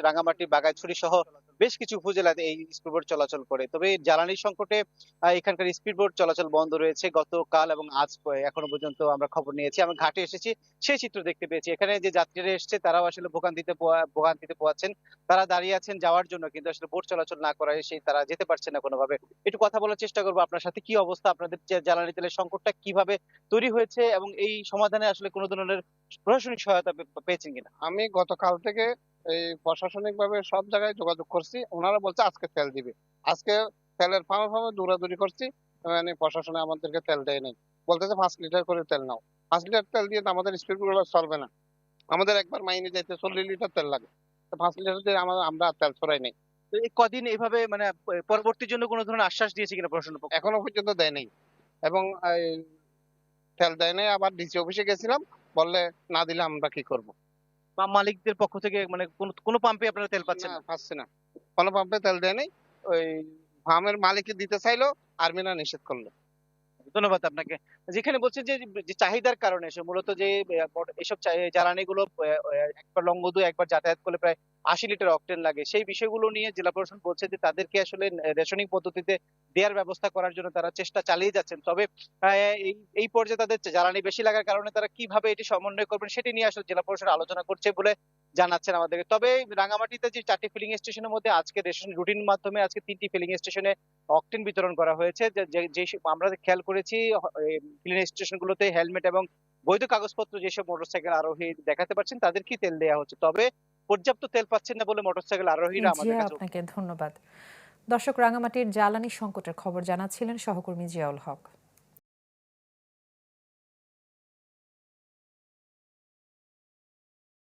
রাঙ্গামাটি, বাগাইছড়ি সহ বেশ কিছু উপজেলাতে এই স্পিডবোট চলাচল করে। তবে এই জ্বালানি সংকটে এখানকার স্পিডবোট চলাচল বন্ধ রয়েছে গতকাল এবং আজ এখনো পর্যন্ত আমরা খবর নিয়েছি। আমি ঘাটে এসেছি, সেই চিত্র দেখতে পেয়েছি। এখানে যে যাত্রীরা এসছে তারাও আসলে ভোগান্তিতে পোহাচ্ছেন। তারা দাঁড়িয়ে আছেন যাওয়ার জন্য, কিন্তু আসলে বোট চলাচল না করায় তারা যেতে পারছে না কোনোভাবে। একটু কথা বলার চেষ্টা করব আপনার সাথে। কি অবস্থা? আপনাদের যে জ্বালানি তেলের সংকটটা কিভাবে তৈরি হয়েছে এবং এই সমাধানে আসলে কোন ধরনের প্রশাসনিক সহায়তা পেয়েছেন কিনা? আমি গতকাল থেকে এই প্রশাসনিকভাবে সব জায়গায় যোগাযোগ করছি। ওনারা বলছে আজকে তেল দিবে। আজকে তেলের ফার্মে দৌড়াদৌড়ি করছি। মানে প্রশাসনে আমাদেরকে তেল দেয় নাই। বলতেছে ৫ লিটার করে তেল নাও। ৫ লিটার তেল দিয়ে তো আমাদের স্পিড গুলো চলবে না। আমাদের একবার মাইনে যাইতে ৪০ লিটার তেল লাগে। তো ৫ লিটার দিয়ে আমরা আর তেল ছড়াই নাই। তো এই কদিন এভাবে মানে পরবর্তীর জন্য কোন ধরনের আশ্বাস দিয়েছে কিনা প্রশাসনের পক্ষ থেকে? এখনো পর্যন্ত দেয় নাই। এবং এই তেল দেয় নাই। আবার ডিসি অফিসে গেছিলাম। বললে না দিলে আমরা কি করব? বা মালিকদের পক্ষ থেকে মানে কোন পাম্পে আপনারা তেল না পাচ্ছেন না? পাচ্ছি না। কোন পাম্পে তেল দেয় নাই। ওই ফার্মের মালিককে দিতে চাইলো, আর্মিরা নিষেধ করলো। ধন্যবাদ আপনাকে। যেখানে বলছেন যে, যে চাহিদার কারণে মূলত যে এসব জ্বালানিগুলো একবার লংগদু একবার যাতায়াত করলে প্রায় ৮০ লিটার অক্টেন লাগে। সেই বিষয়গুলো নিয়ে জেলা প্রশাসন বলছে যে তাদেরকে আসলে রেশনিং পদ্ধতিতে দেয়ার ব্যবস্থা করার জন্য তারা চেষ্টা চালিয়ে যাচ্ছেন। তবে আ এই পর্যায়ে তাদের জ্বালানি বেশি লাগার কারণে তারা কিভাবে এটি সমন্বয় করবেন সেটি নিয়ে আসলে জেলা প্রশাসন আলোচনা করছে বলে জানাচ্ছেন আমাদেরকে। তবে রাঙ্গামাটিতে যে ৪ টি ফিলিং স্টেশনের মধ্যে আজকে রেশন রুটিন মাধ্যমে আজকে ৩ টি ফিলিং স্টেশনে অকটেন বিতরণ করা হয়েছে। যে যে যেসব আমরা খেয়াল করেছি ফিলিং স্টেশন গুলোতে হেলমেট এবং বৈধ কাগজপত্র যেসব মোটরসাইকেল আরোহী দেখাতে পারছেন তাদেরকেই তেল দেয়া হচ্ছে। তবে পর্যাপ্ত তেল পাচ্ছেন না বলে মোটরসাইকেল আরোহীরা জি, আমাদের কাছে আপনাকে ধন্যবাদ। দর্শক, রাঙামাটির জ্বালানি সংকটের খবর জানাচ্ছিলেন সহকর্মী জিয়াউল হক।